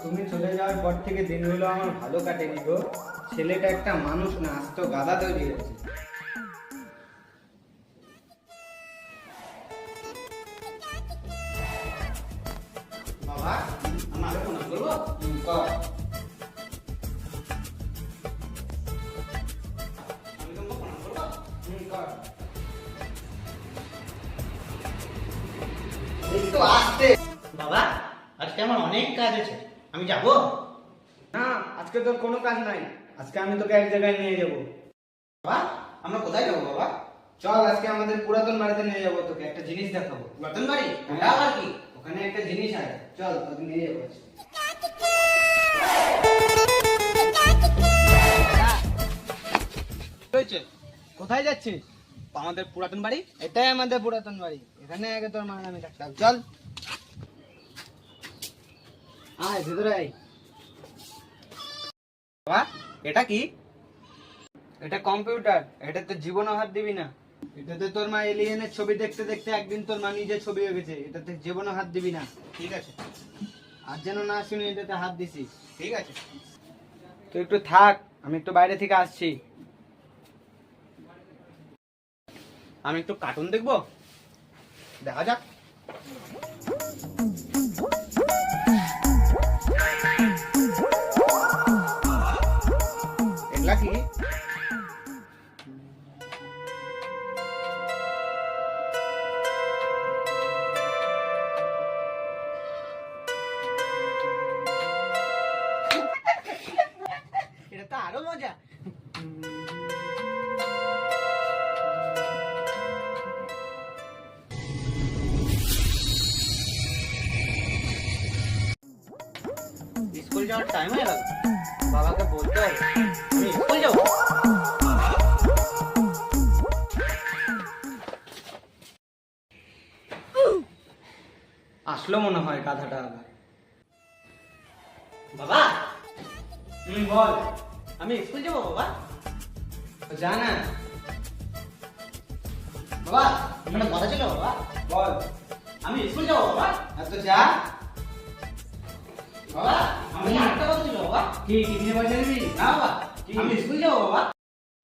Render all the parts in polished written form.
তুমি চলে যাওয়ার পর থেকে দিনগুলো আমার ভালো কাটেনি গো। ছেলেটা একটা মানুষ না, আজ তো গাধা তৈরি হয়েছে। বাবা, আমাকে ফোন করবো? কর। আমি তোমাকে ফোন করবো? কর। একটু আসতে। বাবা, আজকে আমার অনেক কাজ আছে, আমি যাব না, আজকে তোর কোনো কাজ নাই। আজকে আমি তোকে এক জায়গায় নিয়ে যাবো। বাবা। আমরা কোথায় যাবো বাবা? চল, আজকে আমাদের পুরাতন বাড়িতে নিয়ে যাবো, তোকে একটা জিনিস দেখাবো। পুরাতন বাড়ি? হ্যাঁ। আবার কি? ওখানে একটা জিনিস আছে, চল তোকে নিয়ে যাবো। কোথায় যাচ্ছিস? আমাদের পুরাতন বাড়ি। এটাই আমাদের পুরাতন বাড়ি, এখানে আগে তোর মা নামে থাকতাম। চল আয় ভিতরে আয়। বাবা, এটা কি? এটা কম্পিউটার, এটাতে জীবনও হাত দিবি না। এটাতে তোর মা এলিয়েনের ছবি দেখতে দেখতে একদিন তোর মা নিজে ছবি হয়ে গেছে। এটাতে জীবনও হাত দিবি না। ঠিক আছে, আর যেন না শুনি এটাতে হাত দিছিস। ঠিক আছে। তুই একটু থাক, আমি একটু বাইরে থেকে আসছি। আমি একটু কার্টুন দেখবো, দেখা যাক। এগুলা কি? এটা তো আরো মজা। স্কুল যাওয়ার টাইম হয়ে গেল, বাবাকে বলতে হবে আমি স্কুল যাবো। আসলো মনে হয় গাধাটা আবার। বাবা, বল। আমি স্কুল যাবো বাবা। যা না। বাবা, একটা কথা ছিল বাবা। বল। আমি স্কুল যাবো বাবা। তো যা। বাবা, আমি একটা কথা ছিল বাবা। কি কিনে বাজে নিবি? না বাবা, আমি স্কুল যাবো বাবা।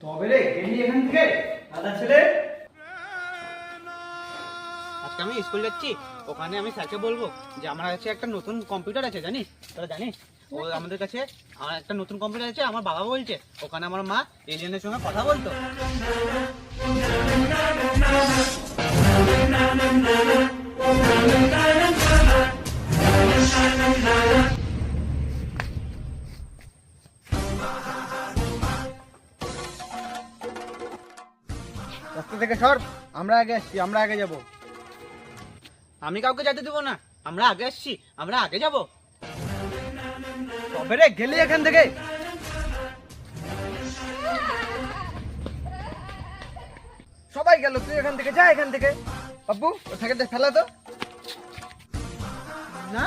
তবে রে, গেলি এখান থেকে গাধা ছেলে। আজকে আমি স্কুল যাচ্ছি, ওখানে আমি স্যারকে বলবো যে আমার কাছে একটা নতুন কম্পিউটার আছে, জানিস? তোরা জানিস ও আমাদের কাছে আমার একটা নতুন কম্পিউটার আছে, আমার বাবা বলছে ওখানে আমার মা এলিয়েনের সঙ্গে কথা বলতো। রাস্তা থেকে সর, আমরা আগে আসছি, আমরা আগে যাব। আমি কাউকে যেতে দেবো না, আমরা আগে আসছি, আমরা আগে যাব। তবে রে, গেলি এখান থেকে। সবাই গেল, তুই এখান থেকে যা। এখান থেকে বাবু, ও সাইকেলটা ফেলা তো। না,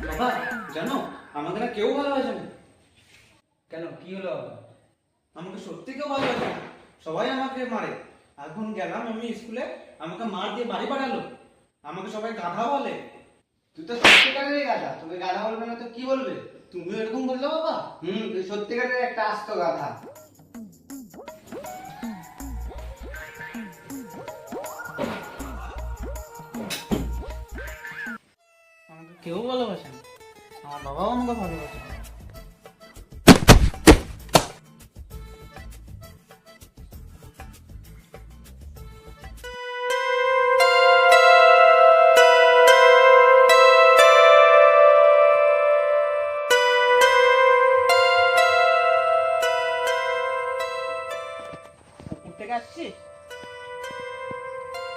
বাবা জানো আমাকে না কেউ ভালোবাসে না। কেন, কি হলো? আমাকে সত্যি কেউ ভালোবাসে না, সবাই আমাকে মারে। এখন গেলাম আমি স্কুলে, আমাকে মার দিয়ে বাড়ি পাঠালো, আমাকে সবাই গাধা বলে। তুই তো সত্যিকারেরই গাধা, তোকে গাধা বলবে না তো কি বলবে? তুমি এরকম বললে বাবা? তুই সত্যিকারের একটা আস্ত গাধা। আমাকে কেউ ভালোবাসে না, আমার বাবাও আমাকে ভালোবাসে না। থেকে আসছি।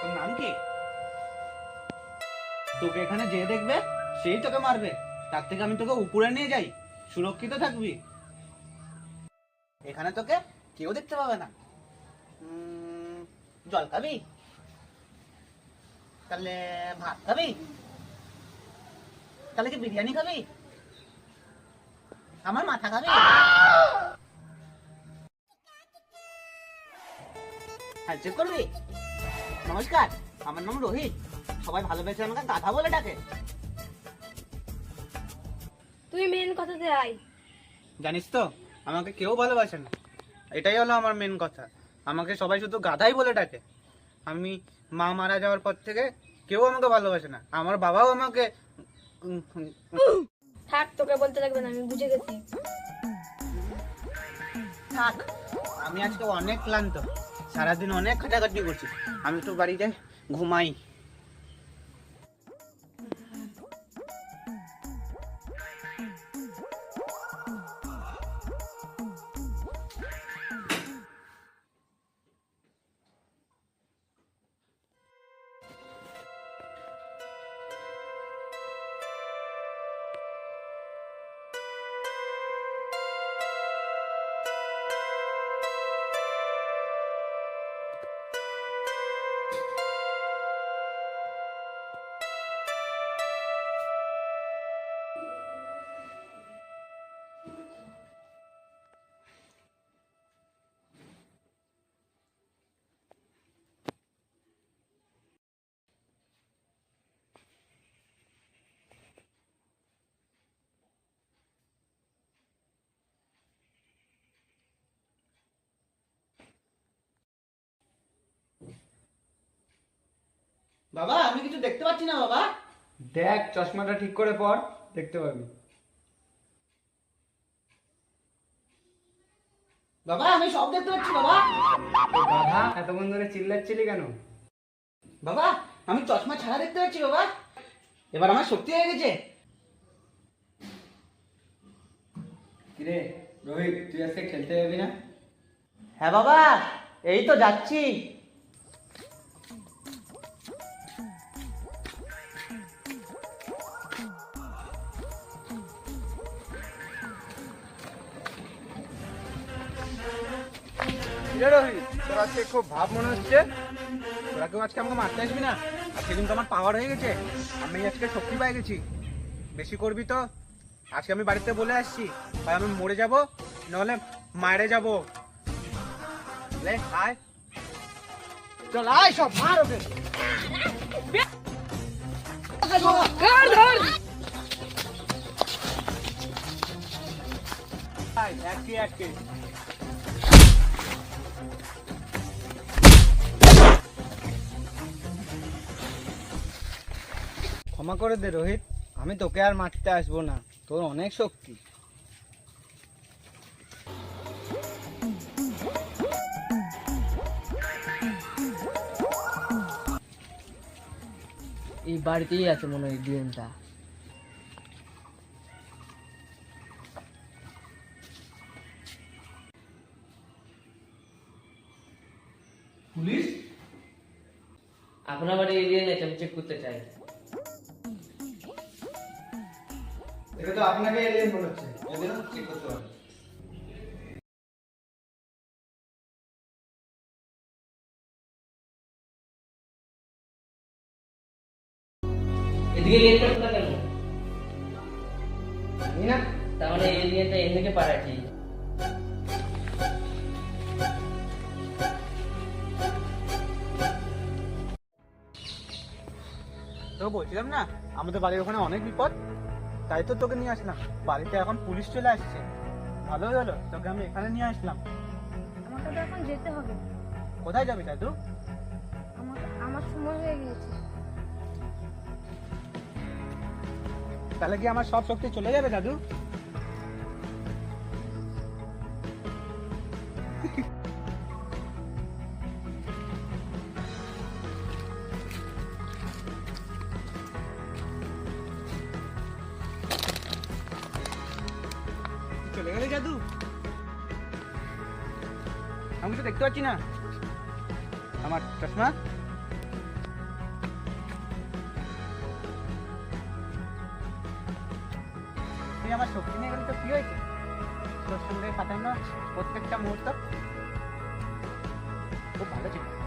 তোর নাম কি? তোকে এখানে যে দেখবে সেই তোকে মারবে, তার থেকে আমি তোকে উপরে নিয়ে যাই, সুরক্ষিত থাকবি। এখানে তোকে কেউ দেখতে পাবে না। জল খাবি? তাহলে ভাত খাবি? তাহলে কি বিরিয়ানি খাবি? আমার মাথা খাবি? হ্যান্ডশেক করবি? নমস্কার, আমার নাম রোহিত, সবাই ভালোবেসে আমাকে গাধা বলে ডাকে। তুই মেন কথাতে আয়। জানিস তো আমাকে কেউ ভালোবাসে না, এটাই হলো আমার মেন কথা। আমাকে সবাই শুধু গাধাই বলে ডাকে। আমি মা মারা যাওয়ার পর থেকে কেউ আমাকে ভালোবাসে না, আমার বাবাও আমাকে থাক, তোকে বলতে লাগবে না, আমি বুঝে গেছি। থাক। আমি আজকে অনেক ক্লান্ত, সারাদিন অনেক খাটাখাটি করছি, আমি তো বাড়ি যাই, ঘুমাই। বাবা, আমি কিছু দেখতে পাচ্ছি না বাবা। দেখ, চশমাটা ঠিক করে পর, দেখতে পাবি। বাবা, আমি সব দেখতে পাচ্ছি বাবা। তো গাধা, এতক্ষণ ধরে চিল্লাচ্ছিলি কেন? বাবা, আমি চশমা ছাড়া দেখতে পাচ্ছি বাবা, এবার আমার শক্তি হয়ে গেছে। কিরে রোহিত, তুই আজকে খেলতে যাবি না? হ্যাঁ বাবা, এই তো যাচ্ছি। রোহিত, তোর আজকে খুব ভাব মনে হচ্ছে। তোরা কেউ আজকে আমাকে মারতে আসবি না, আজকে কিন্তু আমার পাওয়ার হয়ে গেছে, আমি আজকে শক্তি পেয়ে গেছি। বেশি করবি তো আজকে আমি বাড়িতে বলে আসছি, হয় আমি মরে যাব, নাহলে মারে যাব। লে আয়, চল আয়, সব মার ওকে। আয়, আটকে আটকে। ক্ষমা করে দে রোহিত, আমি তোকে আর মারতে আসবো না, তোর অনেক শক্তি। এই বাড়িতেই আছে মনে হয় ডিএনটা। পুলিশ? আপনার বাড়ি এরিয়া নেই, আমি চেক করতে চাই। এটা তো আপনাকে এলিয়েন মনে হচ্ছে, যদি না চেক করতে পারেন। এদিকে গেট করতে কেন? জানি না। তার মানে এরিয়াটা এদিকে পাঠাচ্ছি। তো বলছিলাম না, আমাদের বাড়ির ওখানে অনেক বিপদ, তাই তো তোকে নিয়ে আসলাম। বাড়িতে এখন পুলিশ চলে আসছে, ভালোই হলো তোকে আমি এখানে নিয়ে আসলাম। আমাকে তো এখন যেতে হবে, কোথায় যাবি দাদু? আমার সময় হয়ে গিয়েছে। তাহলে কি আমার সব শক্তি চলে যাবে দাদু? চলে গেলে জাদু? আমি তো দেখতে পাচ্ছি না। আমার চশমা। তুই আমার শক্তি নিয়ে গেলে তো কি হয়েছে? তোর সঙ্গে কাটানো প্রত্যেকটা মুহূর্ত খুব ভালো ছিল।